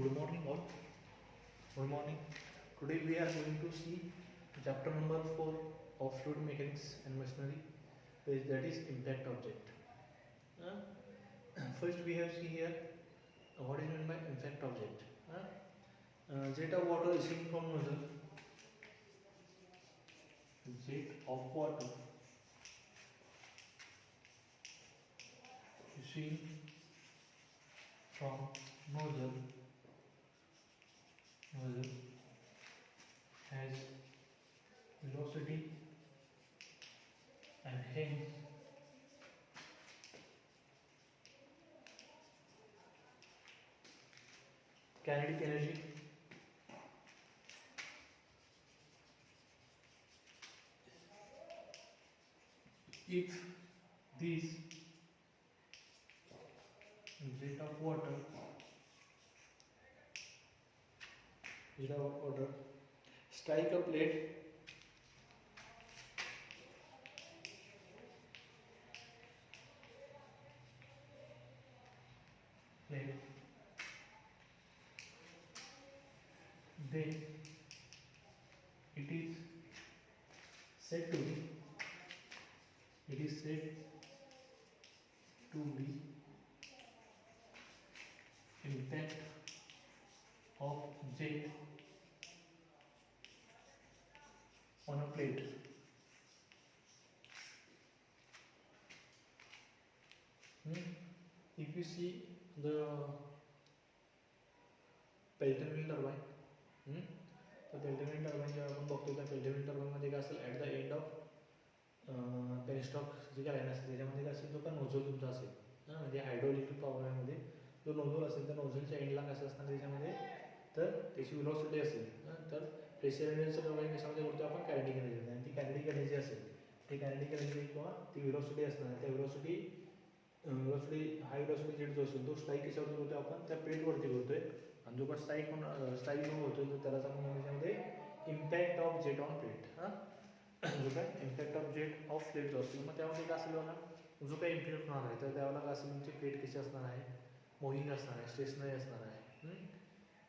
Good morning all. Good morning. Today we are going to see chapter number 4 of fluid mechanics and machinery, that is impact object. First we have see here what is meant by impact object. Jet of water issuing from nozzle. Jet of water issuing from nozzle has velocity and hence kinetic energy. If this jet of water strike a plate then it is said to be impact of jet on a plate. If you see the Peltier turbine, तर Peltier turbine जेव्हा आपण बघतो त्या Peltier टर्बाइनमध्ये काय असेल at the end of penstock जे काय line असेल त्याच्यामध्ये काय असेल तो का नोझल तुमचा असेल. म्हणजे हायड्रोइलेक्ट्रिक पॉवरमध्ये जो नोझल असेल तर नोझलच्या एंडला कसं असणार त्याच्यामध्ये तर त्याची व्हेलॉसिटी असेल. तर प्रेशर एनर्जीचं टर्बाइन कशामध्ये करतो आपण कायनेटिक एनर्जी, आणि ती कायनेटिक एनर्जी असेल ती कायनेटिक एनर्जी किंवा ती व्हेलॉसिटी असणार. त्या व्हेलॉसिटी हाय व्हेलॉसिटी जेट जो असेल तो स्ट्राईक कशावरती करतो आपण त्या प्लेटवरती करतोय, आणि जो का स्ट्राईक होऊन होतोय तर त्याला आपण त्याच्यामध्ये impact of jet on plate. जो काय impact of jet of plate जो असतो मग त्यामध्ये काय असेल बघा, जो काही इम्पॅक्ट होणार आहे तर त्यावेळेला काय असेल तुमची प्लेट कशी असणार आहे, मूव्हिंग असणार आहे, स्टेशनरी असणार आहे.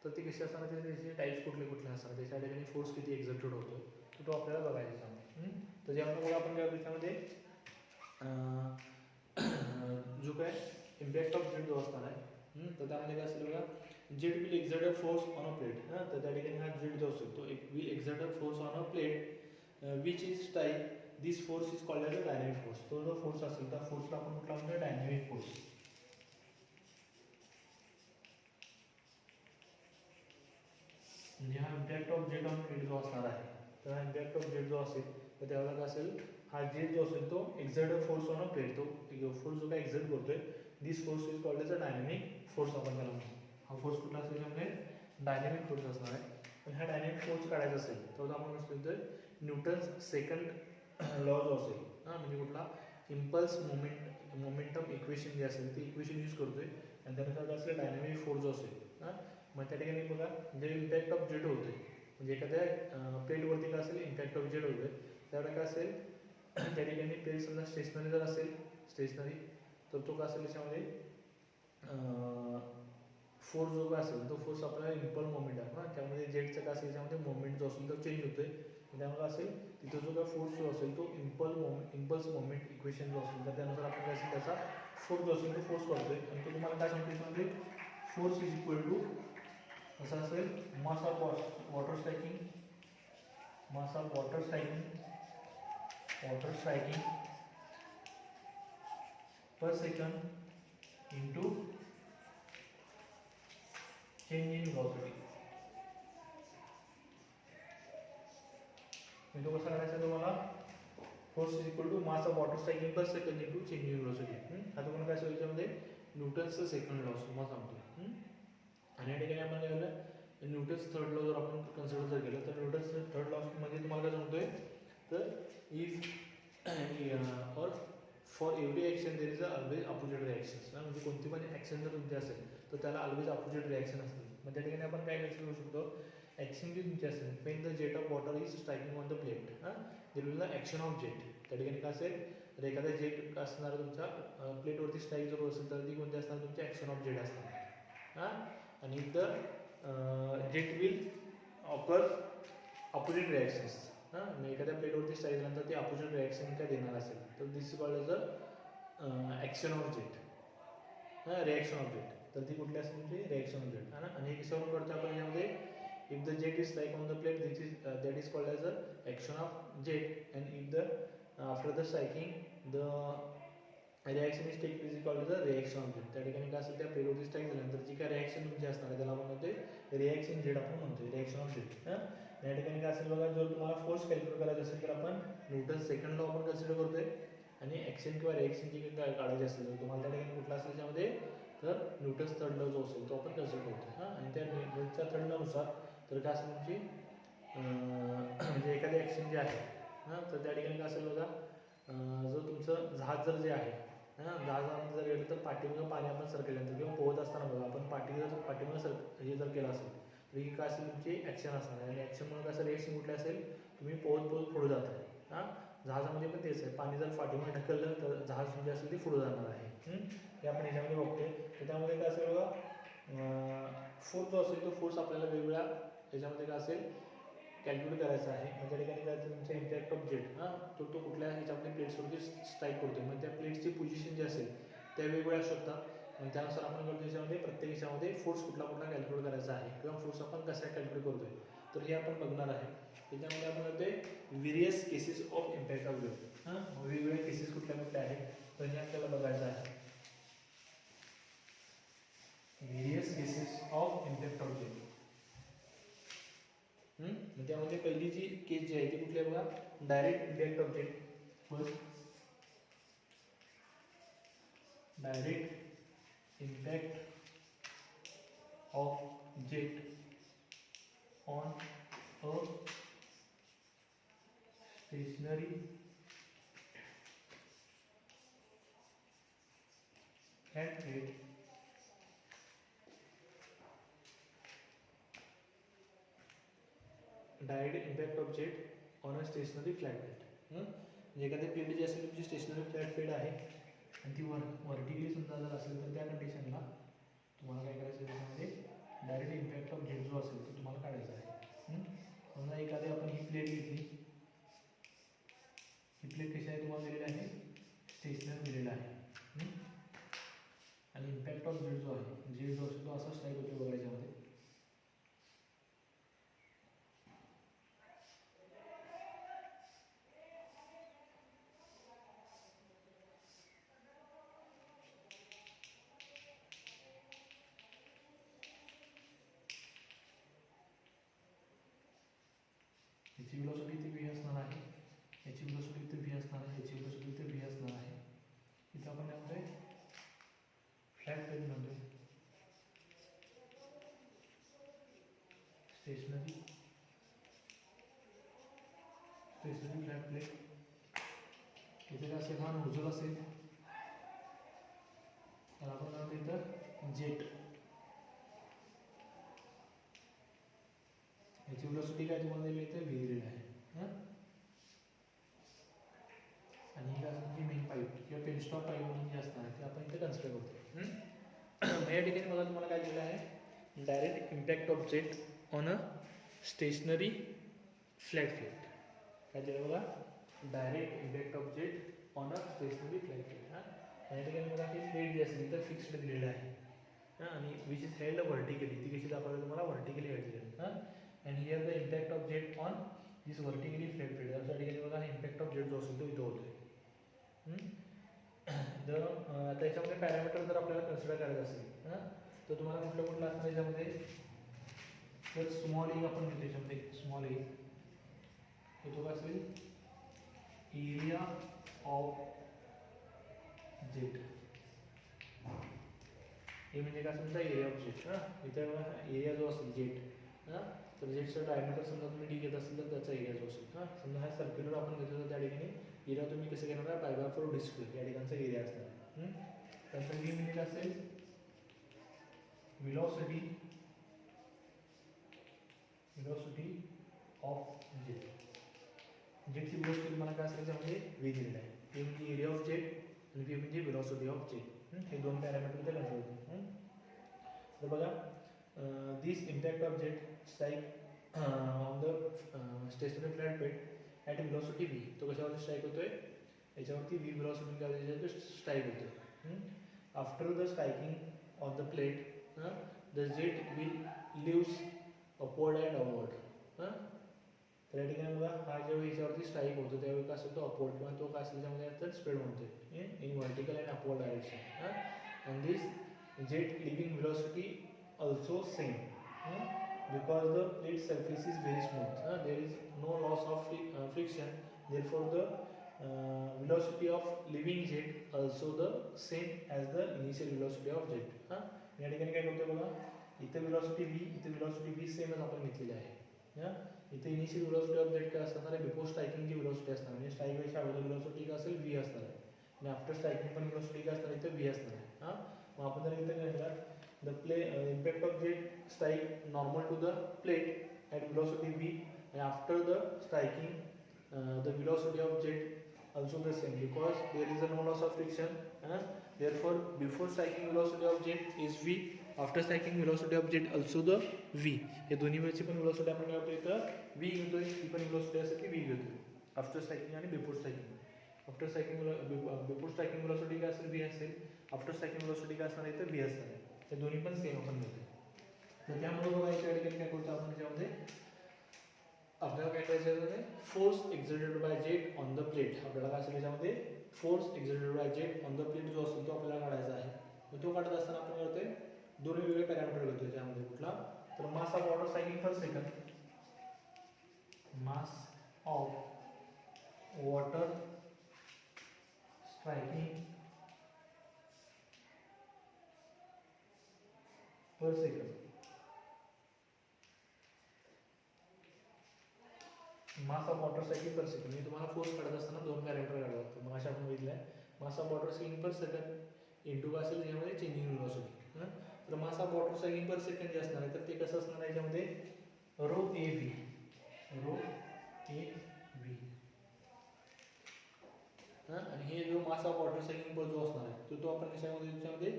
तर ती कशी असणार आहे त्याचे टाईप्स कुठले असणार, त्याच्या ठिकाणी फोर्स किती एक्झर्टेड होतो तो आपल्याला बघायचा आहे. तर जेव्हा आपण काय त्याच्यामध्ये जो काय इम्पॅक्ट ऑफ जेट जो असणार आहे तर त्यामध्ये काय असेल बघा, jet will exert a force on a plate. तर त्या ठिकाणी हा जेट जो असतो तो will exert a force on a plate which is strike this force is called as a dynamic force. तो जो फोर्स असेल त्या फोर्सला आपण कुठला म्हणतो डायनॅमिक फोर्स. म्हणजे हा impact of jet on plate जो असणार आहे तर हा इम्पॅक्ट ऑफ जेट जो असेल तर त्यावेळेला काय असेल हा जेट जो असेल तो exert a force on a plate, तो फोर्स जो काय एक्झर्ट करतोय this force is called as a dynamic force आपण त्याला म्हणतो. हा फोर्स कुठला असेल त्यामध्ये डायनॅमिक फोर्स असणार आहे. पण हा डायनॅमिक फोर्स काढायचा असेल तर आपण कसं तर न्यूटन्स सेकंड लॉ जो असेल म्हणजे कुठला इम्पल्स मोमेंटम इक्वेशन जे असेल ते इक्वेशन यूज करतोय, आणि त्यानंतर काय असेल डायनॅमिक फोर्स जो असेल मग त्या ठिकाणी बघा जे इम्पॅक्ट ऑफ जेट होते म्हणजे एखाद्या प्लेटवरती काय असेल इम्पॅक्ट ऑफ जेट होतोय त्यावेळेला काय असेल त्या ठिकाणी प्लेट समजा स्टेशनरी जर असेल तर तो काय असेल त्याच्यामध्ये फोर्स जो काय असेल तो फोर्स आपल्याला इम्पल्स मोमेंट आहे ना, त्यामध्ये जेटचं काय असेल त्याच्यामध्ये मोमेंट जो असेल तो चेंज होतोय. त्यामुळे असेल तिथं जो काय फोर्स जो असेल तो इम्पल्स मोमेंट इक्वेशन जो असेल तर त्यानुसार आपण काय असेल त्याचा फोर्स जो असेल तो फोर्स करतोय, आणि तो तुम्हाला काय सांगतो त्याच्यामध्ये फोर्स इज इक्वल टू कसं असेल mass of water striking per second into change in velocity. म्हणजे तो कसा करायचा तुम्हाला force is equal to mass of water striking per second into change in velocity. आता तुम्हाला काय असेल त्याच्यामध्ये न्यूटन्सचं सेकंड लॉ तुम्हाला सांगतो. आणि या ठिकाणी आपण काय केलं न्यूटन्स थर्ड लॉ जर आपण कन्सिडर जर केलं तर न्यूटन्स थर्ड लॉ म्हणजे तुम्हाला काय सांगतोय तर इफ और for every action there is always opposite reactions. म्हणजे कोणती पण ॲक्शन जर तुमची असेल तर त्याला ऑलवेज अपोजिट रिॲक्शन असते. मग त्या ठिकाणी आपण काय करू शकतो ॲक्शन जी तुमची असेल Wien the jet of water is striking on the plate there will the action of jet. त्या ठिकाणी काय असेल तर एखाद्या जेट असणार तुमच्या प्लेटवरती स्ट्राईक जर असेल तर ती कोणती असणार तुमची ॲक्शन ऑफ जेट असणार. आणि the jet will occur opposite reactions. एखाद्या प्लेटवरती स्ट्राईक झाल्यानंतर ते अपोजिट रिॲक्शन काय देणार असेल तर this is called as a action of jet. Reaction of jet. तर ती कुठली असेल म्हणजे रिॲक्शन ऑफ जेट. आणि हे कशावरून करतो आपण यामध्ये, if the jet is strike on the plate this is that is called as a action of jet. And if the after the striking the reaction is take is called as a reaction of jet. त्या ठिकाणी काय असेल त्या प्लेटवरती strike झाल्यानंतर जी काय reaction तुमची असणार आहे त्याला आपण म्हणतोय रिॲक्शन जेट आपण म्हणतोय, रिॲक्शन ऑफ जेट. या ठिकाणी काय असेल बघा, जर तुम्हाला फोर्स कॅल्क्युलेट करायचा असेल तर आपण न्यूटन सेकंड लॉ आपण कन्सिडर करतोय. आणि ॲक्शन किंवा रिॲक्शन जी काय काढायची असेल तर तुम्हाला त्या ठिकाणी कुठला असेल त्यामध्ये तर न्यूटन्स थर्ड लॉ जो असेल तो आपण कन्सिडर करतो. आणि त्या न्यूटनच्या थर्ड लॉनुसार तर काय असेल तुमची म्हणजे एखादी ॲक्शन जी आहे तर त्या ठिकाणी काय असेल बघा, जो तुमचं जहाज जर जे आहे जहाजामध्ये जर गेलं तर पाठीमागं पाणी आपण सरकल्यानंतर किंवा पोहत असताना बघा आपण पाठीमागं हे जर केलं असेल तर ही काय असेल तुमची ॲक्शन असणार आहे. आणि ॲक्शनमुळे कसं रिॲक्शन कुठली असेल, तुम्ही पोहत पुढे जात आहे. जहाजामध्ये पण तेच आहे, पाणी जर पाठीमागे ढकललं तर जहाज म्हणजे असेल ते पुढे जाणार आहे. हे आपण ह्याच्यामध्ये बघतोय. तर त्यामध्ये काय असेल बघा, फोर्स जो असेल तो फोर्स आपल्याला वेगवेगळ्या ह्याच्यामध्ये काय असेल कॅल्क्युलेट करायचा आहे. मग त्या ठिकाणी काय असेल तुमचा इम्पॅक्ट ऑफ जेट तो कुठल्या ह्याच्यामध्ये प्लेट्सवरती स्ट्राईक करतो. मग त्या प्लेट्सची पोझिशन जी असेल त्या वेगवेगळ्या असू शकतात. मग त्यानुसार आपण करतो त्याच्यामध्ये प्रत्येक ह्याच्यामध्ये फोर्स कुठला कॅल्क्युलेट करायचा आहे किंवा फोर्स आपण कसा कॅल्क्युलेट करतोय तर हे आपण बघणार आहे. त्याच्यामध्ये आपण करतोय various cases of impact of jet. वेगवेगळ्या केसेस कुठल्या आहेत तर हे आपल्याला बघायचं आहे. Various cases of impact of jet. त्यामध्ये पहिली जी केस जी आहे ती कुठली आहे बघा, direct impact of jet. First direct impact of jet on a stationary flat plate direct impact of jet on a stationary flat plate. म्हणजे एखादी प्लेट जी असेल तुमची स्टेशनरी फ्लॅट प्लेट आहे आणि ती वर्टिकली समजा जर असेल तर त्या कंडिशनला तुम्हाला काय करायचं त्याच्यामध्ये डायरेक्ट इम्पॅक्ट ऑफ जेट जो असेल तो तुम्हाला काढायचा आहे. समजा एखादी आपण ही प्लेट घेतली, ही प्लेट कशी आहे तुम्हाला दिलेली आहे स्टेशनरी दिलेला आहे. आणि इम्पॅक्ट ऑफ जेट जो आहे, जेट जो असतो तो असा स्ट्राईक होतो बघा याच्यामध्ये. याची वेलोसिटी इथे v असणार आहे, याची वेलोसिटी इथे v असणार आहे, याची वेलोसिटी इथे v असणार आहे. इथे आपण काय म्हणतोय फ्लॅट प्लेट म्हणतोय, स्टेशनरी फ्लॅट प्लेट. इथे काय असेल हा नोझल असेल त्याला आपण काय म्हणतो इथं जेट. याची वेलोसिटी काय तुम्हाला दिली इथे v दिलेली आहे. आणि ही काय असते मेन पाईप किंवा पेनस्टॉक पाईप म्हणून जी असणार आहे ते आपण इथे कन्सिडर करतो. या ठिकाणी बघा तुम्हाला काय दिलं आहे direct impact of jet on a stationary flat plate. काय दिलं बघा direct impact of jet on a stationary flat plate. या ठिकाणी बघा ही प्लेट जी असेल तर फिक्स्ड दिलेलं आहे आणि विच इज हेल्ड व्हर्टिकली, ती कशी दाखवली तुम्हाला व्हर्टिकली हेल्ड दिली. And here the impact of jet on this vertically flat plate. या ठिकाणी बघा इम्पॅक्ट ऑफ जेट जो असेल तो इथं होतोय. जर त्याच्यामध्ये पॅरामीटर जर आपल्याला कन्सिडर करायचं असेल तर तुम्हाला कुठलं असणार याच्यामध्ये तर स्मॉल ए आपण घेतो याच्यामध्ये स्मॉल ए तो काय असेल एरिया ऑफ जेट. हे म्हणजे काय समजा एरिया ऑफ जेट. इथे बघा एरिया जो असेल जेट तर जेटचं डायमीटर समजा तुम्ही डी घेत असेल तर त्याचा एरिया जो असेल समजा हा सर्क्युलर आपण घेतो तर त्या ठिकाणी एरिया तुम्ही कसं घेणार आहे पाय/4 डी स्क्वेअर या ठिकाणचा एरिया असणार. त्याचा व्ही म्हणजे काय असेल वेलोसिटी ऑफ जेट. जेटची वेलोसिटी तुम्हाला काय असेल त्यामध्ये व्ही दिलेला आहे. व्ही म्हणजे एरिया ऑफ जेट आणि व्ही म्हणजे वेलोसिटी ऑफ जेट. हे दोन पॅरामीटर इथे कंट्रोल होते. तर बघा this impact of jet strike on the stationary flat plate at velocity v. तो कशावरती स्ट्राइक होतोय, याच्यावरती v velocity काय स्ट्राइक होतोय. After the striking on the plate the jet will leaves upward and downward. तर या ठिकाणी बघा हा जेव्हा याच्यावरती स्ट्राइक होतो त्यावेळी काय असतो अपवर्ड किंवा तो काय असेल त्यामध्ये तर स्प्रेड होते in vertical and upward direction. And this jet living velocity also same because the plate surface is very smooth. There is no loss of friction, therefore the velocity of living jet also the same as the initial velocity of jet. या ठिकाणी काय करतोय बघा, इथे velocity v, इथे velocity v सेमच आपण घेतलेली आहे. इथे इनिशियल velocity ऑफ जेट काय असणार आहे, बिफोर स्ट्राइकिंगची velocity असणार म्हणजे स्ट्राइक व्हायच्या अगोदर velocity काय असेल v असणार आहे आणि आफ्टर स्ट्राइकिंग पण velocity काय असणार इथे v असणार आहे. मग आपण जर इथे काय केलं, the impact of jet strike normal to the plate at velocity v and after the striking the velocity of jet also the same because there is a no loss of friction. Therefore before striking velocity of jet is v, after striking velocity of jet also the v. हे दोन्ही वेळची पण velocity आपण काय करतो इथं v घेतोय, ही पण velocity असते ती v घेतोय आफ्टर स्ट्राइकिंग आणि before striking. After striking before striking velocity काय असेल v असेल, आफ्टर स्ट्राइकिंग velocity काय असणार इथं v असणार आहे. हे दोन्ही पण सेम आपण घेतोय. तर त्यामुळे बघा याच्या ठिकाणी काय करतो आपण याच्यामध्ये आपल्याला काय करायचं आहे, force exerted by jet on the plate. आपल्याला काय असेल याच्यामध्ये force exerted by jet on the plate जो असतो तो आपल्याला काढायचा आहे. तो काढत असताना आपण काय करतोय दोन वेगवेगळे पॅरामीटर घेतोय. त्यामध्ये कुठला तर mass of water striking per second, mass of water striking per second, mass of water striking per second. मी तुम्हाला फोर्स काढत असताना दोन पॅरामीटर काढावं लागतं. मग अशा आपण बघितलंय mass of water striking per second into काय असेल यामध्ये चेंजिंग वेलोसिटी. तर mass of water striking per second जे असणार आहे तर ते कसं असणार आहे याच्यामध्ये rho a v, rho a v. आणि हे जो mass of water striking per जो असणार आहे तो आपण कशामध्ये त्याच्यामध्ये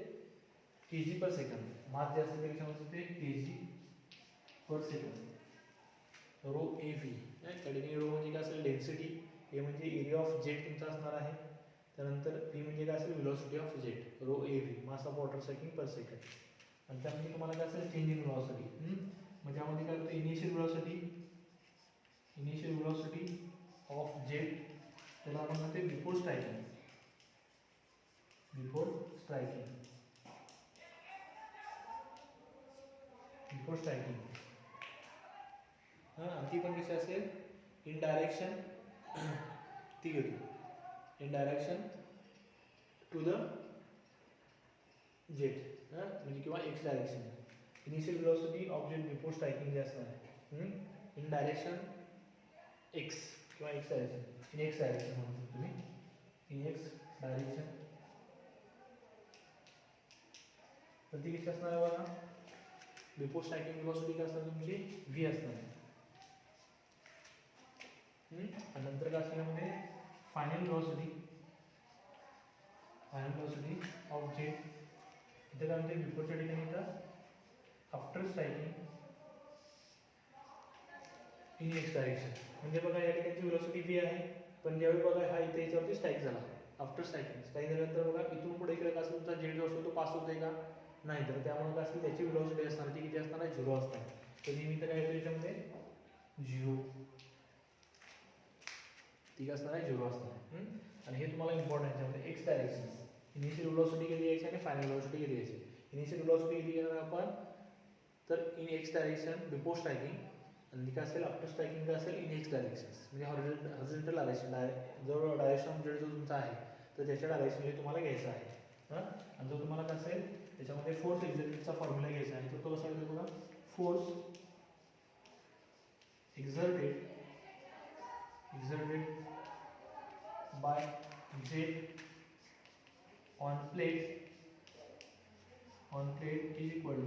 केजी पर सेकंड, मास जे असेल त्याच्यामध्ये ते KG per second rho a v. त्या ठिकाणी रो म्हणजे काय असेल डेन्सिटी, ए म्हणजे एरिया ऑफ जेट तुमचा असणार आहे, त्यानंतर व्ही म्हणजे काय असेल velocity of jet, rho a v mass of water striking per second. आणि त्यामध्ये तुम्हाला काय असेल चेंज इन वेलोसिटी. मग त्यामध्ये काय होतं इनिशियल वेलोसिटी ऑफ जेट त्याला आपण म्हणतो before striking, before striking, before striking. ती पण कशी असेल इन डायरेक्शन, ती घेतो in direction to the jet म्हणजे किंवा x direction. Initial velocity of jet before striking जे असणार आहे इन डायरेक्शन एक्स किंवा x direction, in x direction म्हणू तुम्ही, इन एक्स डायरेक्शन. तर ती कशी असणार आहे बघा, बिफोर स्ट्राइकिंग वेलोसिटी काय असणार तुमची व्ही असणार आहे. आणि नंतर काय असणार यामध्ये फायनल वेलोसिटी ऑफ जेट. इथे काय म्हणते बिफोरच्या ठिकाणी इथं after striking in x direction. म्हणजे बघा या ठिकाणची वेलोसिटी व्ही आहे, पण ज्यावेळी बघा हा इथे याच्यावरती स्ट्राइक झाला आफ्टर स्ट्राइकिंग, स्ट्राइक झाल्यानंतर बघा इथून पुढे इकडे काय तुमचा जेट जो असतो तो पास होतोय का नाही, तर त्यामुळे काय असेल त्याची वेलोसिटी असणार ती किती असणार आहे झिरो असणार. तर नेहमी तर काय येतो याच्यामध्ये झिरो, ती काय असणार आहे झिरो असणार. आणि हे तुम्हाला इम्पॉर्टंट आहे याच्यामध्ये एक्स डायरेक्शन इनिशियल वेलोसिटी किती यायची आणि फायनल वेलोसिटी किती यायची. इनिशियल वेलोसिटी किती घेणार आपण तर in x direction before striking, आणि काय असेल आफ्टर स्ट्राइकिंग काय असेल इन एक्स डायरेक्शन म्हणजे हॉरिझॉन्टल डायरेक्शन, जो डायरेक्शन ऑफ जेट जो तुमचा आहे तर त्याच्या डायरेक्शनमध्ये तुम्हाला घ्यायचा आहे. आणि जो तुम्हाला काय असेल त्याच्यामध्ये फोर्स एक्झर्टेडचा फॉर्म्युला घ्यायचा आहे. तर तो कसा येतो बघा, force exerted by jet on plate is equal to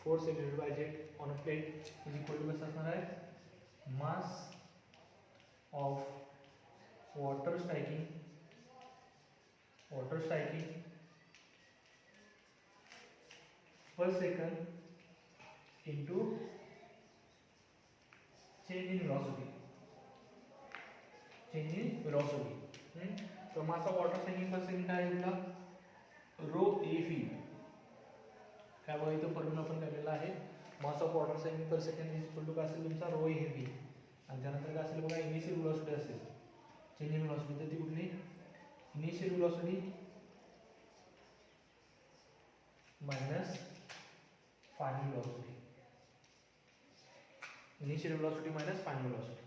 force exerted by jet on a plate is equal to कसं असणार आहे mass of water striking per second into change in velocity, change in velocity. तो mass of water saving per second काय आहे आपला row a V. काय बघा इथं फॉर्म्युला आपण काढलेला आहे. Mass of water saving per second is equal to काय असेल तुमचा रो ए व्ही. आणि त्यानंतर काय असेल बघा इनिशियल वेलोसिटी असेल, चेंज इन वेलोसिटी. तर ती कुठली initial velocity minus final velocity. Initial velocity minus final velocity.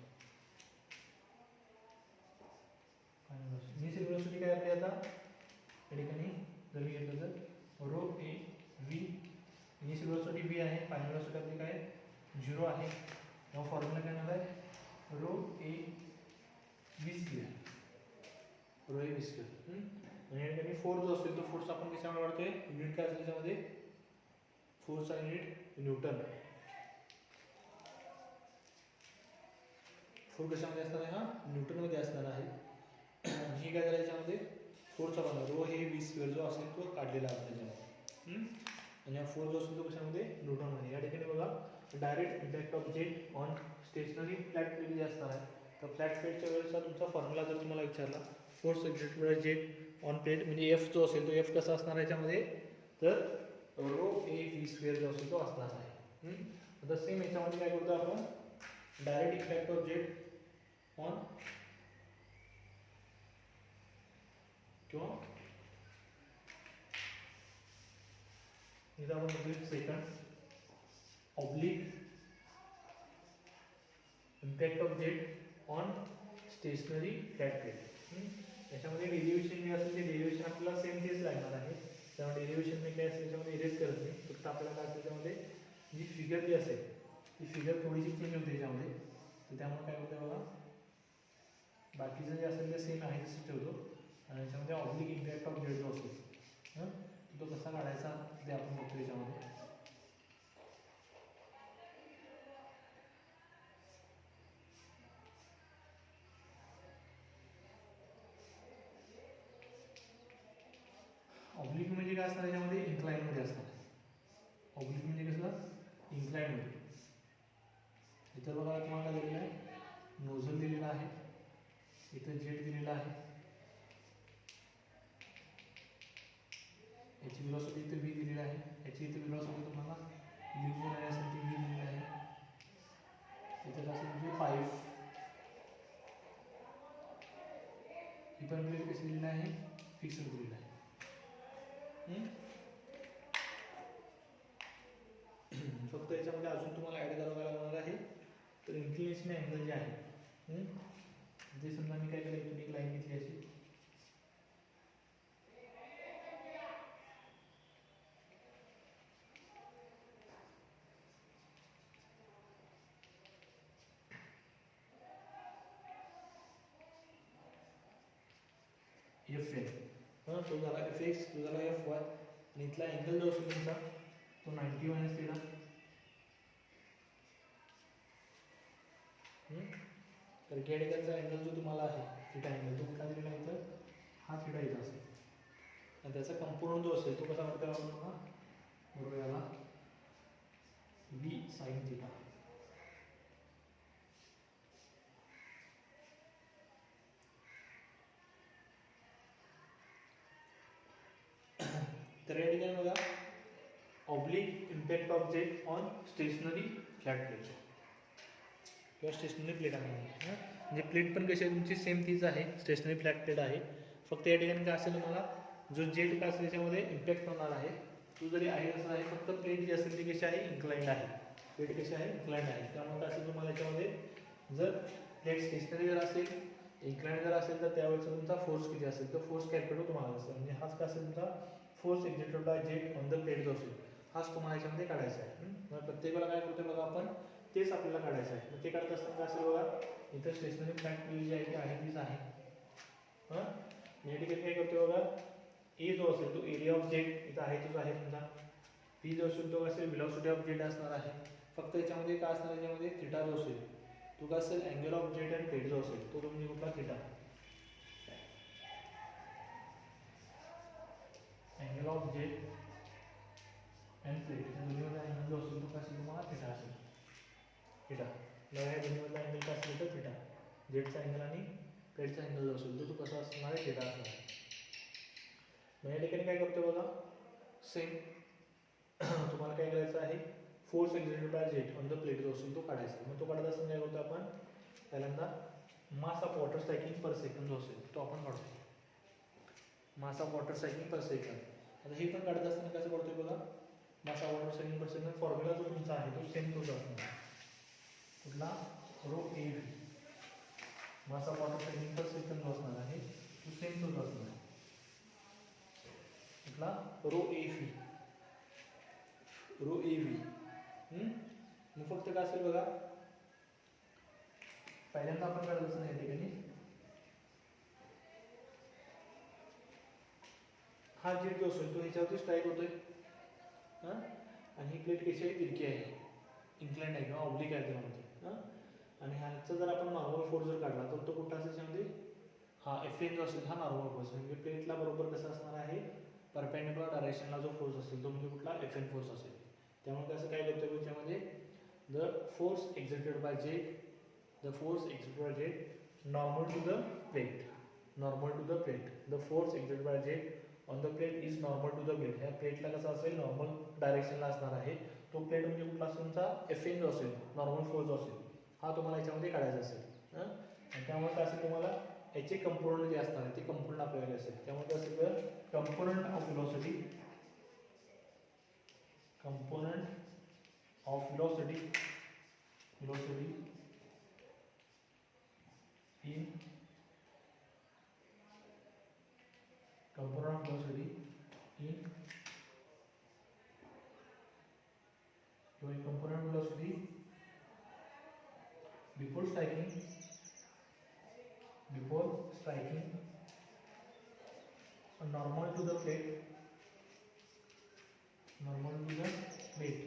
Initial velocity काय आपली आता या ठिकाणी जर मी घेतलं तर rho a v. Initial velocity v आहे, फायनल वेलोसिटी आपली काय 0 आहे. तेव्हा फॉर्म्युला काय येणार आहे rho a v square, rho a v square. आणि या ठिकाणी फोर्स जो असेल तो फोर्स आपण कशामुळे वाढतोय, युनिट काय असेल त्याच्यामध्ये फोर्सचा युनिट न्यूटन. फोर्स कशामध्ये असणार आहे, हा न्यूटनमध्ये असणार आहे. ही काय करायचं याच्यामध्ये फोर्सचा बनला रो हे व्ही स्क्वेअर जो असेल तो काढलेला आहे त्याच्यामध्ये. आणि हा फोर्स जो असेल तो कशामध्ये न्यूटनमध्ये. या ठिकाणी बघा direct impact of jet on stationary flat plate जे असणार आहे, तर फ्लॅट प्लेटच्या वेळेचा तुमचा फॉर्म्युला जर तुम्हाला विचारला force exerted by jet on plate म्हणजे एफ जो असेल तो एफ कसा असणार आहे याच्यामध्ये, तर रो ए व्ही स्क्वेअर जो असेल तो असणार आहे. आता सेम याच्यामध्ये काय करतो आपण direct impact of jet on किंवा इथं आपण बघूया second oblique impact of jet on stationary flat plate. याच्यामध्ये डेरिव्हेशन जे असेल ते डेरिव्हेशन आपल्याला सेम तेच लागणार आहे. त्यामुळे डेरिव्हेशन मी काय असेल त्याच्यामध्ये इरेज करत नाही, फक्त आपल्याला काय असेल त्यामध्ये जी फिगर जी असेल ती फिगर थोडीशी चेंज होते त्याच्यामध्ये. तर त्यामुळे काय होतं बघा बाकीचं जे असेल ते सेम आहे तसं ठेवतो. आणि याच्यामध्ये ऑब्लिक इम्पॅक्ट ऑफ जेट जो असेल तो कसा काढायचा ते आपण बघतो याच्यामध्ये. ऑब्लिक म्हणजे काय असणार याच्यामध्ये इन्क्लाइनमध्ये असणार. ऑब्लिक म्हणजे कसं इन्क्लाइनमध्ये. इथं बघा तुम्हाला काय दिलेलं आहे नोझल दिलेला आहे, इथं जेट दिलेला आहे, याची वेलोसिटी इथे व्ही दिलेली आहे, याची इथे वेलोसिटी तुम्हाला लिहून असेल ती व्ही दिलेली आहे. इथे असेल म्हणजे 5. ही पण प्लेट कशी दिलेली आहे फिक्स दिलेली आहे. फक्त याच्यामध्ये अजून तुम्हाला ॲड करावं लागणार आहे तर इन्क्लिनेशन अँगल जे आहे जे समजा मी काय केलं इथून एक लाईन घेतली अशी एफ एन, तो झाला एफ एक्स, तो झाला एफ वाय. आणि इथला अँगल जो असेल तुमचा तो 90 मायनस थीटा. तर गेडगरचा अँगल जो तुम्हाला आहे थीटा अँगल तो कुठला दिलेला आहे तर हा थीटा इथं असेल. आणि त्याचा कंपोनंट जो असेल तो कसा वाटतो आपण बघा बरोबर याला व्ही साइन थीटा. तर या ठिकाणी बघा oblique impact of jet on stationary flat plate किंवा स्टेशनरी प्लेट आहे. म्हणजे प्लेट पण कशी आहे तुमची सेम तीच आहे, स्टेशनरी फ्लॅट प्लेट आहे. फक्त या ठिकाणी काय असेल तुम्हाला जो जेट का असेल त्याच्यामध्ये इम्पॅक्ट होणार आहे तो जरी आहे तसं आहे, फक्त प्लेट जी असेल ती कशी आहे इन्क्लाइंड आहे. प्लेट कशी आहे इन्क्लाइंड आहे. त्यामुळे काय असेल तुम्हाला याच्यामध्ये जर प्लेट स्टेशनरी जर असेल इन्क्लाइंड जर असेल तर त्यावेळेचा तुमचा फोर्स किती असेल तर फोर्स कॅल्क्युलेट तुम्हाला असेल. म्हणजे हाच का असेल तुमचा force exerted by jet on the plate जो असेल हाच तुम्हाला याच्यामध्ये काढायचा आहे. मग प्रत्येक वेळेला काय करतो बघा आपण तेच आपल्याला काढायचं आहे. मग ते काढत असताना काय असेल बघा इथं स्टेशनरी फ्लॅट प्लेट जी आहे ती आहे तीच आहे. या ठिकाणी काय करतो बघा ए जो असेल तो एरिया ऑफ जेट इथं आहे तोच आहे तुमचा. पी जो असेल तो असेल वेलोसिटी ऑफ जेट असणार आहे. फक्त याच्यामध्ये काय असणार याच्यामध्ये थीटा जो असेल तो काय असेल angle of jet and plate जो असेल तो म्हणजे कुठला theta. Angle of jet and plate या दोन्हीमध्ये अँगल जो असेल तो काय असेल तुम्हाला थिटा. या दोन्हीमधला अँगल काय असेल तर थिटा. जेटचा अँगल आणि प्लेटचा अँगल जो असेल तो कसा असणार आहे, थिटा असणार आहे. मग या ठिकाणी काय करतो बघा, सेम तुम्हाला काय करायचं आहे, force exerted by jet on the plate जो असेल तो काढायचा. मग तो काढत असताना काय करतो आपण, पहिल्यांदा mass of water cycling per second जो असेल तो आपण काढतो. Mass of water cycling per second. आता हे पण काढत असताना कसं काढतोय बघा, mass of water cycling per second formula जो तुमचा आहे तो सेम तोच असणार. कुठला, rho a v. Mass of water cycling per second जो असणार आहे तो सेम तोच असणार आहे. कुठला, rho a v. Rho a v. मग फक्त काय असेल बघा, पहिल्यांदा आपण काढत असताना या ठिकाणी हा जेट जो असेल तो ह्याच्यावरती स्ट्राईक होतोय. हां, आणि ही प्लेट कशी आहे, तिरकी आहे, इन्क्लाइंड आहे किंवा ऑब्लिक आहे ते म्हणते. हां, आणि ह्याचा जर आपण नॉर्मल फोर्स जर काढला तर तो कुठला असेल त्याच्यामध्ये, हा एफ एन जो असेल हा नॉर्मल फोर्स म्हणजे प्लेटला बरोबर कसं असणार आहे, परपेंडिक्युलर डायरेक्शनला जो फोर्स असेल तो म्हणजे कुठला, एफ एन फोर्स असेल. त्यामुळे कसं काय करतो त्याच्यामध्ये, the force exerted by jet, the force exerted by jet normal to the plate, normal to the plate. The force exerted by jet on the plate is normal to the plate. ह्या प्लेटला कसं असेल, normal डायरेक्शनला असणार आहे. तो plate म्हणजे कुठला असेल तुमचा, एफ एन जो असेल, नॉर्मल फोर्स जो असेल हा तुम्हाला याच्यामध्ये काढायचा असेल. आणि त्यामुळे काय असेल, तुम्हाला याचे कंपोनंट जे असणार आहे ते कंपोनंट आपल्याला असेल. त्यामुळे काय असेल तर component of velocity, component of velocity, velocity in component of velocity in component velocity before striking normal to the plate, normal to the plate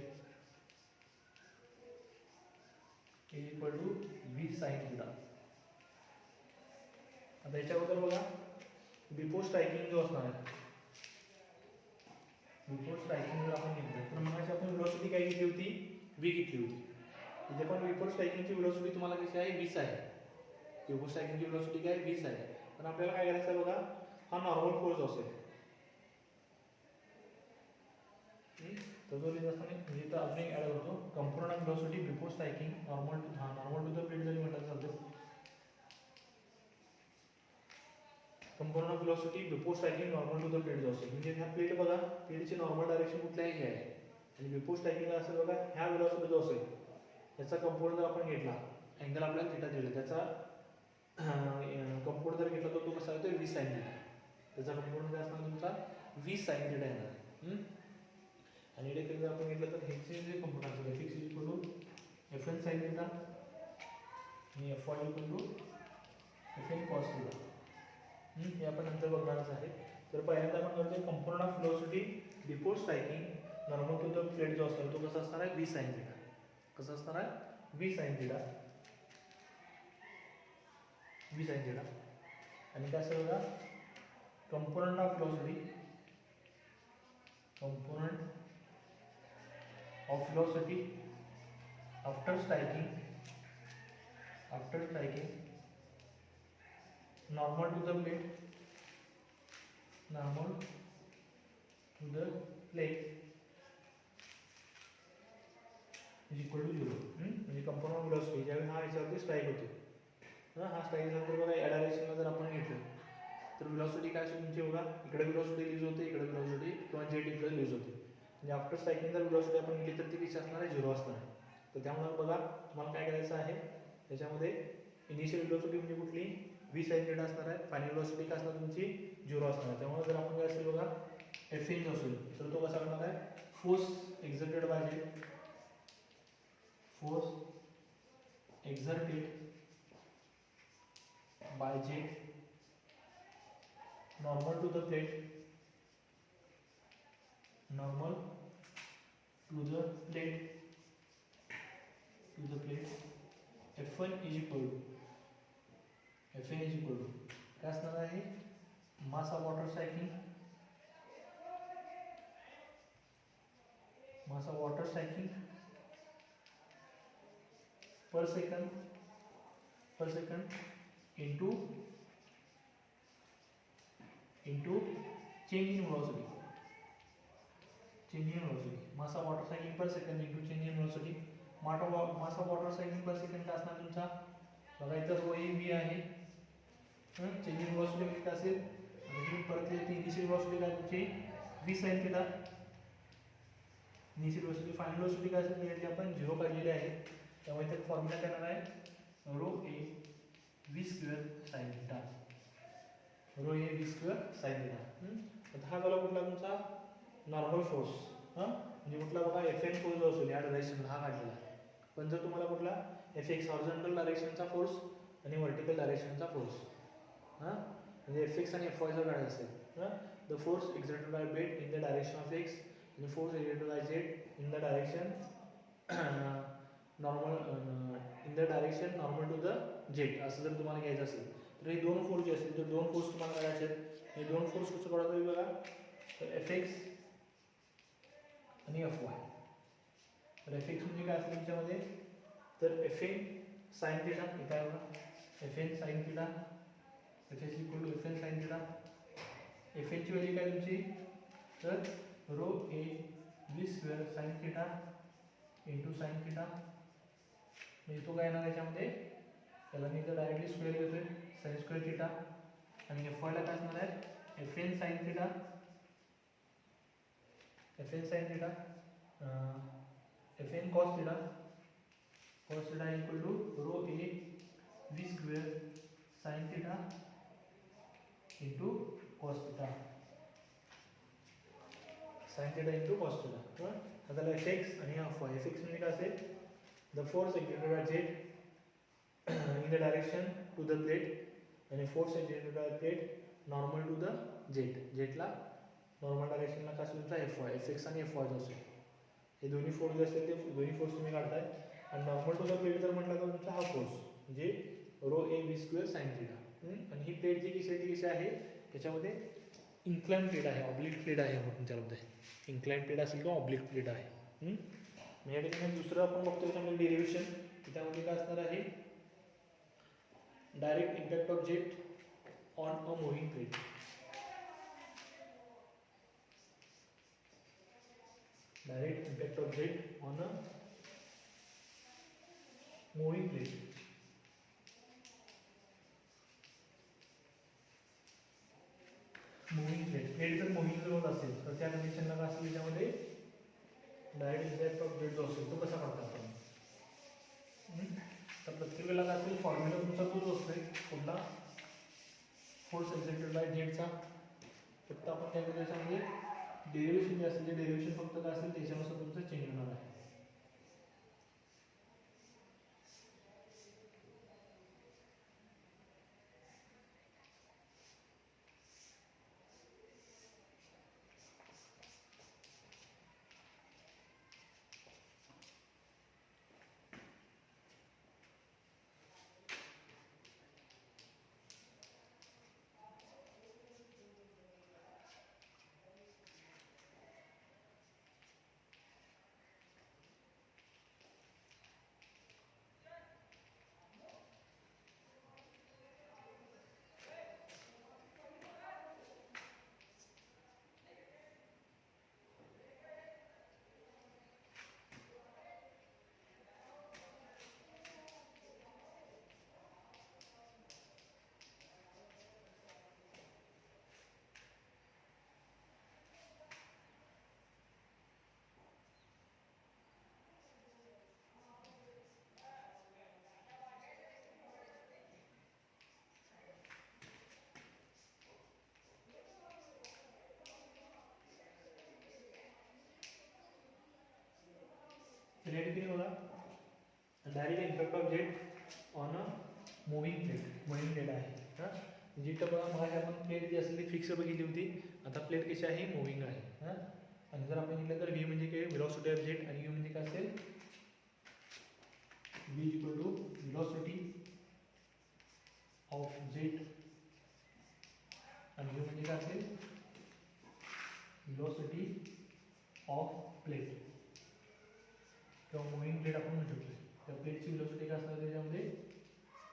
is equal to v sin theta. आता याच्याबद्दल बघा, before striking जो असणार आहे, before striking जर आपण घेतलं तर मग आपण वेलोसिटी काय घेतली होती, v घेतली होती. इथे पण बिफोर स्ट्रायकिंगची वेलोसिटी तुम्हाला कशी आहे, 20 आहे. बिफोर स्ट्रायकिंगची वेलोसिटी काय 20 आहे. पण आपल्याला काय करायचं आहे बघा, हा नॉर्मल फोर्स असेल. तर जो लिहित असताना म्हणजे तर आपण ऍड करतो, component of velocity before striking normal to the plate जरी म्हटलं चालतं. Component of velocity before striking normal to the plate जो असेल, म्हणजे ह्या प्लेट बघा, प्लेटची नॉर्मल डायरेक्शन कुठल्याही आहे आणि बिफोर स्ट्रायकिंगला असेल बघा, ह्या वेलोसिटी जो असेल त्याचा कंपोनंट जर आपण घेतला, अँगल आपल्याला थिटा दिला, त्याचा कंपोनंट जर घेतला तर तो कसा येतो, v sin थिटा. त्याचा कंपोनंट काय असणार तुमचा, v sin थिटा येणार. आणि इकडे जर आपण घेतलं तर ह्याचे जे कंपोनंट असेल f is equal to F N sine theta आणि F Y equal to F N cos theta. हे आपण नंतर बघणारच आहे. तर पहिल्यांदा आपण करतोय component of velocity before striking normal to the plate जो असतो तो कसा असणार आहे, v sin थिटा. कसा असणार आहे, v sin theta, v sin theta. आणि काय असेल बघा, component of velocity, component of velocity after striking normal to the plate, normal to the plate is equal to 0. म्हणजे कंपोनंट ऑफ वेलोसिटी ज्यावेळी हा याच्यावरती स्ट्राईक होते, हा स्ट्राईक झाल्यानंतर बघा या डायरेक्शनला जर आपण घेतलं तर वेलोसिटी काय असेल तुमची बघा, इकडे वेलोसिटी यूज होते, इकडे वेलोसिटी किंवा जेट इकडे यूज होते. म्हणजे आफ्टर स्ट्रायकिंग जर वेलोसिटी आपण घेतली तर ती कशी असणार आहे, 0 असणार आहे. तर त्यामुळे बघा तुम्हाला काय करायचं आहे, त्याच्यामध्ये इनिशियल वेलोसिटी म्हणजे कुठली, v sin थिटा असणार आहे. फायनल वेलोसिटी काय असणार तुमची, 0 असणार आहे. त्यामुळे जर आपण काय असेल बघा, एफ एन असेल तर तो कसा करणार आहे, force exerted by jet, force exerted by jet normal to the plate, normal to the plate, F1 is equal to काय असणार आहे, mass of water cycling, per second into change in velocity, mass of water cycling per second into change in velocity. mass of water cycling per second का असणार तुमचा बघा इथं row A B आहे, change in velocity म्हणजे काय असेल, आणि परत येते इनिशियल वेलोसिटी काय तुमची v sin theta, initial velocity final velocity काय असेल त्याची आपण 0 काढलेली आहे, त्यामुळे इथे फॉर्म्युला काय येणार आहे rho A v square sin theta, rho A v square sin theta. आता हा झाला कुठला तुमचा नॉर्मल फोर्स, म्हणजे कुठला बघा Fn फोर्स जो असेल या डायरेक्शनला हा काढलेला. पण जर तुम्हाला कुठला Fx हॉरिझॉन्टल डायरेक्शनचा फोर्स आणि व्हर्टिकल डायरेक्शनचा फोर्स, म्हणजे Fx आणि Fy जर काढायचा असेल, the force exerted by bed in the direction of x and force exerted by z in the direction normal to the z, असं जर तुम्हाला घ्यायचं असेल तर हे दोन फोर्स जे असतील तर दोन फोर्स तुम्हाला काढायचे आहेत. हे दोन फोर्स कसं काढता येईल बघा, तर Fx आणि Fy. तर Fx म्हणजे काय असेल त्याच्यामध्ये, तर Fn sin थीटा हे काय बघा, Fn sin theta, Fs equal to Fn sin theta. Fn ची व्हॅल्यू काय तुमची, तर rho A v square sin theta into sin theta, म्हणजे तो काय येणार याच्यामध्ये, त्याला मी इथं डायरेक्टली स्क्वेअर घेतोय sin स्क्वेअर थीटा, आणि Fy ला काय असणार आहे Fn sin theta, Fn sin theta, Fn cos theta, cos theta equal to rho A v square sin theta into cos theta, sin theta into cos theta. आता Fx आणि Fy. Fx म्हणजे काय असेल, the force exerted by z in the direction to the plate, आणि force exerted by plate normal to the जेटला normal डायरेक्शनला काय असेल तुमचा Fy, Fx आणि Fy जो असेल, हे दोन्ही फोर्स जे असतील ते दोन्ही फोर्स तुम्ही काढताय. आणि नॉर्मल टू द प्लेट जर म्हटलं तर तुमचा हा फोर्स म्हणजे row A v square sin theta. आणि ही प्लेट जी कशी आहे त्याच्यामध्ये इन्क्लाइन प्लेट आहे, ऑब्लिक प्लेट आहे म्हणून त्यामध्ये इन्क्लाइन प्लेट असेल किंवा ऑब्लिक प्लेट आहे. या ठिकाणी दुसरं आपण बघतो त्याच्यामध्ये डेरिव्हेशन, त्यामध्ये काय असणार आहे, direct impact of jet on a moving plate. Direct impact of jet on a moving plate. Moving plate जर मूव्हिंग जर होत असेल तर त्या कंडिशनला काय असेल त्याच्यामध्ये डायरेक्ट इम्पॅक्ट ऑफ जेट जो असेल तो कसा काढता आपण, तर प्रत्येक वेळेला काय असेल फॉर्म्युला तुमचा तोच असतोय कुठला, फोर्स एक्झर्टेड बाय जेटचा. फक्त आपण काय करतो त्याच्यामध्ये डेरिव्हेशन जे असेल ते डेरिव्हेशन फक्त काय असेल त्याच्यानुसार तुमचं चेंज होणार आहे. रेड किती बघा, direct impact of jet on a moving plate आहे. जेट बघा मग आपण प्लेट जी असेल ती फिक्स बघितली होती, आता प्लेट कशी आहे मूव्हिंग आहे. आणि जर आपण लिहिलं तर व्ही म्हणजे काय व्हेलॉसिटी ऑफ जेट, आणि यू म्हणजे काय असेल v equal to velocity of jet, आणि यू म्हणजे काय असेल व्हेलॉसिटी ऑफ प्लेट किंवा मूव्हिंग प्लेट आपण म्हणू शकतो. त्या प्लेटची व्हेलॉसिटी काय असणार त्याच्यामध्ये,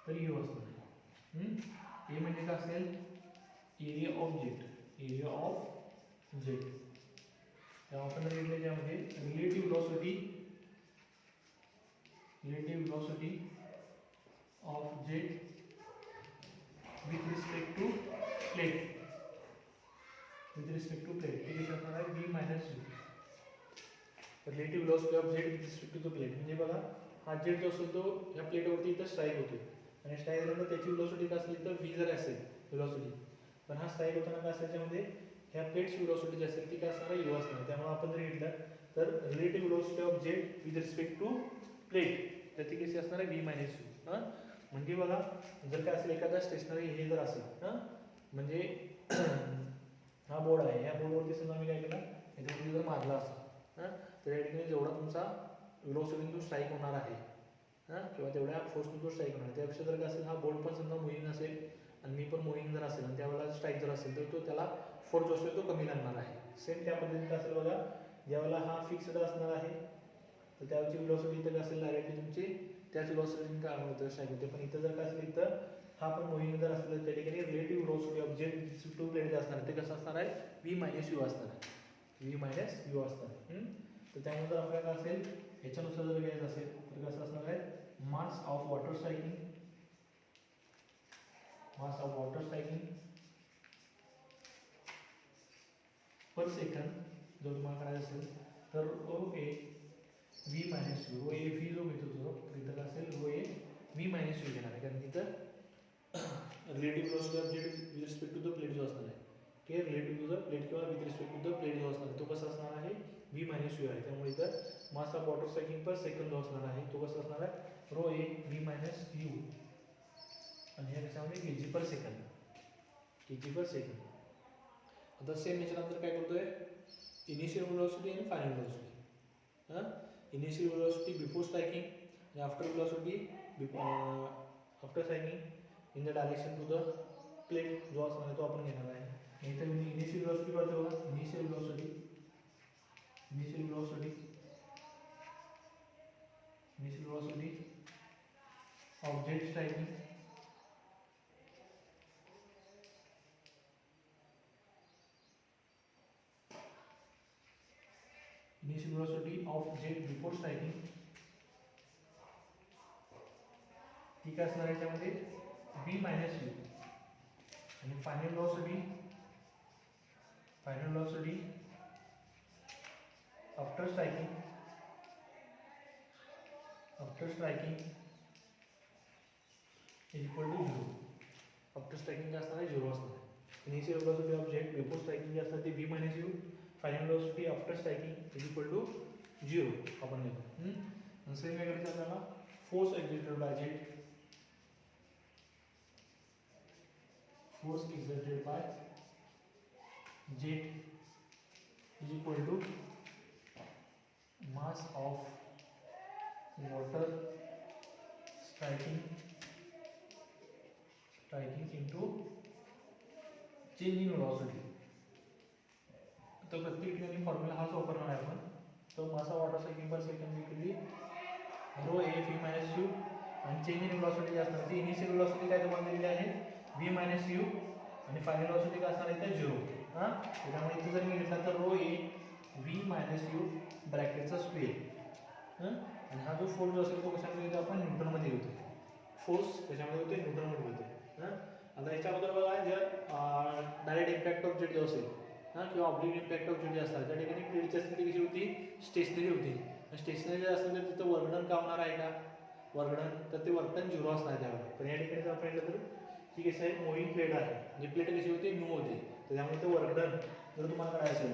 तर यू असणार. ए म्हणजे काय असेल, area of jet, area of jet. तेव्हा आपण लिहिलं त्यामध्ये relative velocity of jet with respect to plate, with respect to plate ते किती असणार आहे, v minus u. Relative velocity of jet with respect to the plate म्हणजे बघा, हा जेट जो असेल तो या प्लेटवरती इथं स्ट्राईक होतो आणि स्ट्राईक झाल्यानंतर त्याची व्हेलॉसिटी काय असेल तर v जर असेल व्हेलॉसिटी, पण हा स्ट्राईक होताना काय असेल त्याच्यामध्ये ह्या प्लेटची व्हेलॉसिटी जी असेल ती काय असणार आहे, u असणार. त्यामुळे आपण जर घेतलं तर relative velocity of jet with respect to plate तर ती कशी असणार आहे, v minus u. म्हणजे बघा, जर काय असेल एखादा स्टेशनरी हे जर असेल म्हणजे हा बोर्ड आहे, या बोर्डवरती समजा मी काय केला, याच्यावरती जर मारला असा तर या ठिकाणी जेवढा तुमचा व्हेलॉसिटीने तो स्ट्राईक होणार आहे किंवा तेवढ्या फोर्सने तो स्ट्राईक होणार आहे, त्यापेक्षा जर काय असेल हा बोर्ड पण समजा मुव्हिंग असेल आणि मी पण मुव्हिंग जर असेल आणि त्यावेळेला स्ट्राईक जर असेल तर तो त्याला फोर्स जो असेल तो कमी लागणार आहे. सेम त्या पद्धतीने काय असेल बघा, ज्यावेळेला हा फिक्स्ड असणार आहे तर त्याची व्हेलॉसिटी इथं काय असेल डायरेक्टली तुमची त्याच व्हेलॉसिटीने काय होतं स्ट्राईक होते. पण इथं जर काय असेल, इथं हा पण मुव्हिंग जर असेल तर त्या ठिकाणी relative velocity of jet to plate असणार आहे ते कसं असणार आहे, v minus u असणार आहे, v minus u असणार. तर त्यामुळे जर आपल्याला काय असेल याच्यानुसार जर घ्यायचं असेल तर कसं असणार आहे, mass of water striking, mass of water striking per second जर तुम्हाला करायचं असेल तर rho A v minus u, rho A v जो घेतो तो तर इथं काय असेल rho A v minus u घेणार आहे, कारण तिथं relative velocity of jet with respect to the plate जो असणार आहे की रिलेटिव्ह टू द प्लेट किंवा with respect to the plate जो असणार आहे तो कसा असणार आहे, v minus u आहे. त्यामुळे इथं mass of water striking per second जो असणार आहे तो कसा असणार आहे, rho A v minus u आणि या त्याच्यामध्ये kg per second, kg per second. आता सेम याच्यानंतर काय करतोय, इनिशियल व्हेलॉसिटी आणि final velocity. Initial velocity before striking आणि after velocity after striking in the direction to the plate जो असणार आहे तो आपण घेणार आहे. इथे मी इनिशियल व्हेलॉसिटी करतो बघा, initial velocity of jet striking initial velocity of jet before striking ठीक असणार आहे त्यामध्ये v minus u आणि final velocity after striking is equal to 0. After striking काय असणार आहे, 0 असणार आहे. Initial velocity of jet before striking जे असणार ते v minus u, final velocity after striking is equal to 0 आपण घेतो. सेम काय करायचं आपल्याला, force exerted by jet, is equal to mass of water striking into change in velocity. तो प्रत्येक ठिकाणी फॉर्म्युला हाच वापरणार आहे आपण. तो मासा water striking per second equally row A v minus u आणि चेंज इन व्हेलॉसिटी असणार ती इनिशियल व्हेलॉसिटी काय तुम्हाला दिलेली आहे v minus u आणि फायनल व्हेलॉसिटी काय असणार आहे ते 0. त्यामुळे इथे जर मी घेतला तर rho A v minus u ब्रॅकेटचा स्क्वेअर आणि हा जो फोर्स जो असेल तो कशामध्ये घेतो आपण, न्यूटन मध्ये घेतो. फोर्स त्याच्यामध्ये होते न्यूटन मध्ये घेतो. आता याच्या अगोदर बघा, जर डायरेक्ट इम्पॅक्ट ऑफ जेट जो असेल किंवा oblique impact of jet J असतात त्या ठिकाणी प्लेटची स्थिती कशी होती, स्टेशनरी होती. स्टेशनरी जर असेल तर तिथं वर्कडन का होणार आहे का, वर्कडन तर ते वर्कडन 0 असणार आहे त्यावर. पण या ठिकाणी जर आपण पाहिलं तर ही कशी आहे, मुव्हिंग प्लेट आहे, जी प्लेट कशी होती, मूव्ह होते. तर त्यामुळे ते वर्कडन जर तुम्हाला करायचं असेल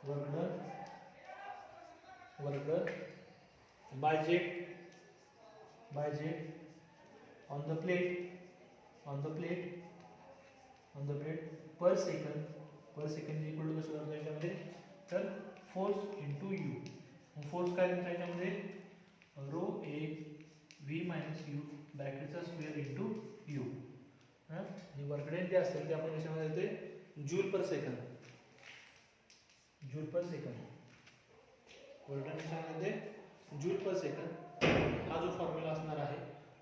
work done by jet on the plate per second is equal to कसं करतो याच्यामध्ये, तर फोर्स इंटू यू. फोर्स काय तुमच्या याच्यामध्ये rho A v minus u ब्रॅकेटचा स्क्वेअर इंटू यू. आणि वर्कडन जे असेल ते आपण याच्यामध्ये येते joule per second. Work done याच्यामध्ये जूल पर सेकंड हा जो फॉर्म्युला असणार आहे,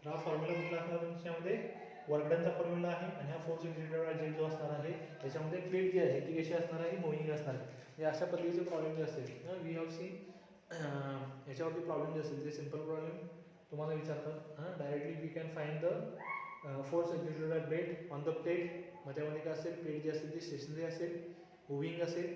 हा फॉर्म्युला कुठला असणार त्याच्यामध्ये वर्क डनचा फॉर्म्युला आहे आणि हा फोर्स एक्झिक्युटेड बाय जेट जो असणार आहे त्याच्यामध्ये प्लेट जी आहे ती कशी असणार आहे, मूव्हिंग असणार आहे. म्हणजे अशा पद्धतीचे प्रॉब्लेम जे असतील वी हॅव सीन याच्यावरती प्रॉब्लेम जे असेल ते सिम्पल प्रॉब्लेम तुम्हाला विचारतात. Directly we can find the force executed by plate on the plate. मग त्यामध्ये काय असेल, प्लेट जी असेल ती स्टेशनरी असेल, मूव्हिंग असेल,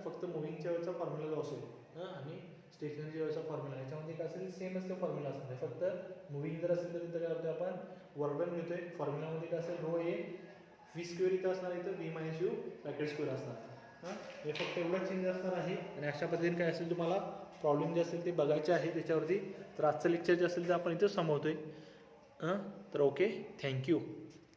फक्त मूव्हिंगच्या वेळेचा फॉर्म्युला जो असेल आणि स्टेशनरीच्या वेळेचा फॉर्म्युला याच्यामध्ये काय असेल सेमच ते फॉर्म्युला असणार आहे. फक्त मूव्हिंग जर असेल तर इथं काय होतं आपण वर्क डन घेतोय. फॉर्म्युलामध्ये काय असेल रो ए व्ही स्क्वेअर इथं असणार, इथं V minus U bracket square असणार. हे फक्त एवढं चेंज असणार आहे. आणि अशा पद्धतीने काय असेल तुम्हाला प्रॉब्लेम जे असेल ते बघायचे आहे त्याच्यावरती. तर आजचं लेक्चर जे असेल ते आपण इथं संपवतोय. तर ओके, थँक्यू.